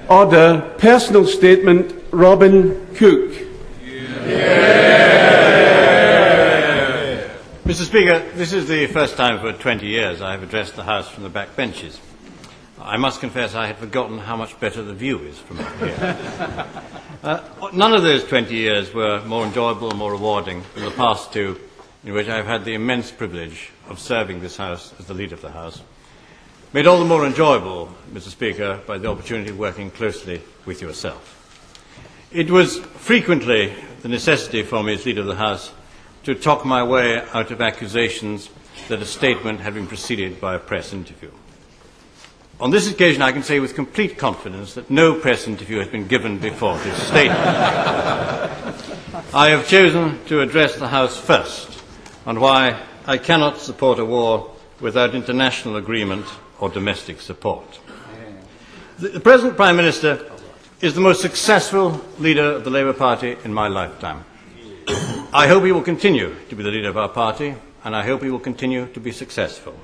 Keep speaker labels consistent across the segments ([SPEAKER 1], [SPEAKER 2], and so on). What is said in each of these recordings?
[SPEAKER 1] Order. Personal statement, Robin Cook.
[SPEAKER 2] Mr. Speaker, this is the first time for 20 years I have addressed the House from the back benches. I must confess I had forgotten how much better the view is from up here. None of those 20 years were more enjoyable or more rewarding than the past two, in which I have had the immense privilege of serving this House as the Leader of the House. Made all the more enjoyable, Mr. Speaker, by the opportunity of working closely with yourself. It was frequently the necessity for me as Leader of the House to talk my way out of accusations that a statement had been preceded by a press interview. On this occasion, I can say with complete confidence that no press interview has been given before this statement. I have chosen to address the House first on why I cannot support a war without international agreement or domestic support. The present Prime Minister is the most successful leader of the Labour Party in my lifetime. I hope he will continue to be the leader of our party, and I hope he will continue to be successful.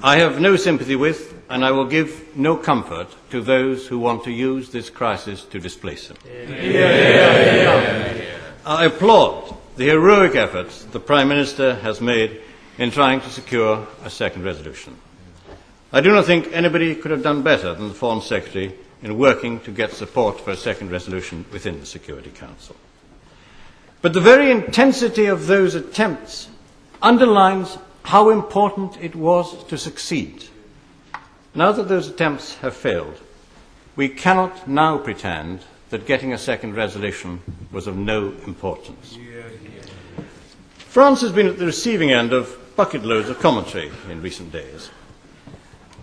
[SPEAKER 2] I have no sympathy with, and I will give no comfort to those who want to use this crisis to displace him. I applaud the heroic efforts the Prime Minister has made in trying to secure a second resolution. I do not think anybody could have done better than the Foreign Secretary in working to get support for a second resolution within the Security Council. But the very intensity of those attempts underlines how important it was to succeed. Now that those attempts have failed, we cannot now pretend that getting a second resolution was of no importance. France has been at the receiving end of bucket loads of commentary in recent days.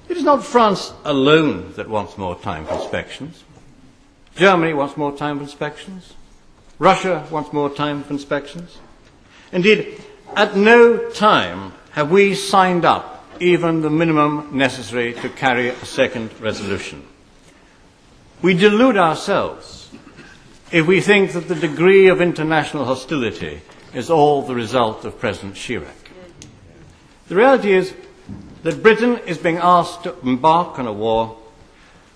[SPEAKER 2] It is not France alone that wants more time for inspections. Germany wants more time for inspections. Russia wants more time for inspections. Indeed, at no time have we signed up even the minimum necessary to carry a second resolution. We delude ourselves if we think that the degree of international hostility is all the result of President Chirac. The reality is that Britain is being asked to embark on a war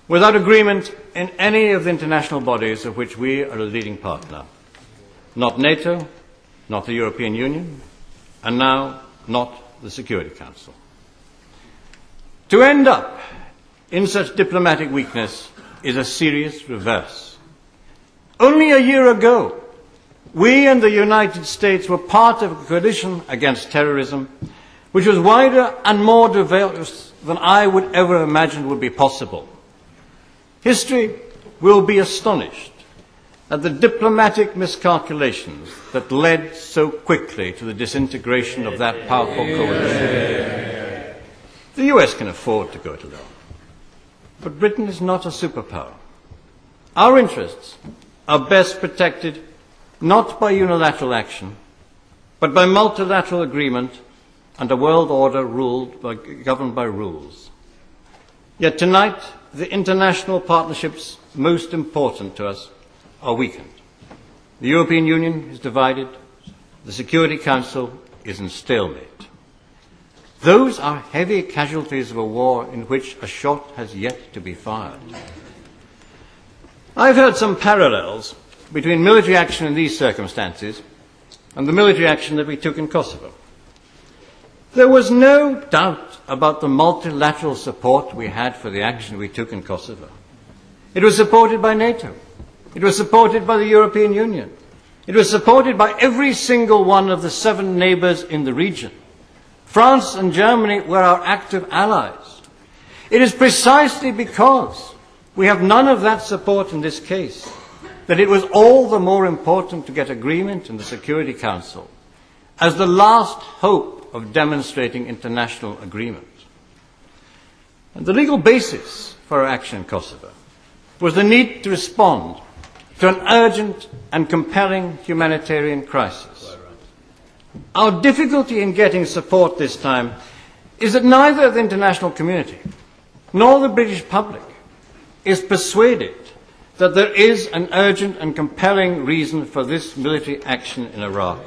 [SPEAKER 2] without agreement in any of the international bodies of which we are a leading partner. Not NATO, not the European Union, and now not the Security Council. To end up in such diplomatic weakness is a serious reverse. Only a year ago, we and the United States were part of a coalition against terrorism which was wider and more diverse than I would ever imagine would be possible. History will be astonished at the diplomatic miscalculations that led so quickly to the disintegration of that powerful coalition. The US can afford to go it alone, but Britain is not a superpower. Our interests are best protected not by unilateral action, but by multilateral agreement and a world order governed by rules. Yet tonight, the international partnerships most important to us are weakened. The European Union is divided. The Security Council is in stalemate. Those are heavy casualties of a war in which a shot has yet to be fired. I've heard some parallels between military action in these circumstances and the military action that we took in Kosovo. There was no doubt about the multilateral support we had for the action we took in Kosovo. It was supported by NATO. It was supported by the European Union. It was supported by every single one of the 7 neighbours in the region. France and Germany were our active allies. It is precisely because we have none of that support in this case that it was all the more important to get agreement in the Security Council as the last hope of demonstrating international agreement. And the legal basis for our action in Kosovo was the need to respond to an urgent and compelling humanitarian crisis. Our difficulty in getting support this time is that neither the international community nor the British public is persuaded that there is an urgent and compelling reason for this military action in Iraq.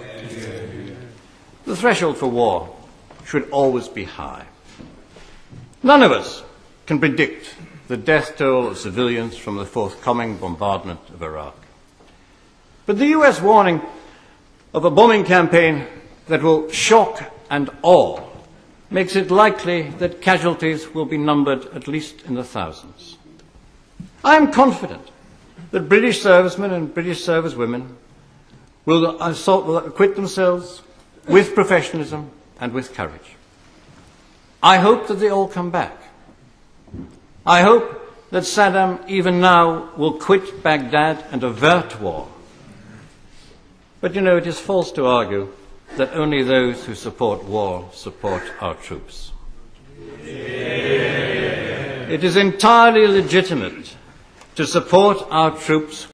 [SPEAKER 2] The threshold for war should always be high. None of us can predict the death toll of civilians from the forthcoming bombardment of Iraq. But the US warning of a bombing campaign that will shock and awe makes it likely that casualties will be numbered at least in the thousands. I am confident that British servicemen and British servicewomen will acquit themselves with professionalism and with courage. I hope that they all come back. I hope that Saddam even now will quit Baghdad and avert war. But you know, it is false to argue that only those who support war support our troops. It is entirely legitimate to support our troops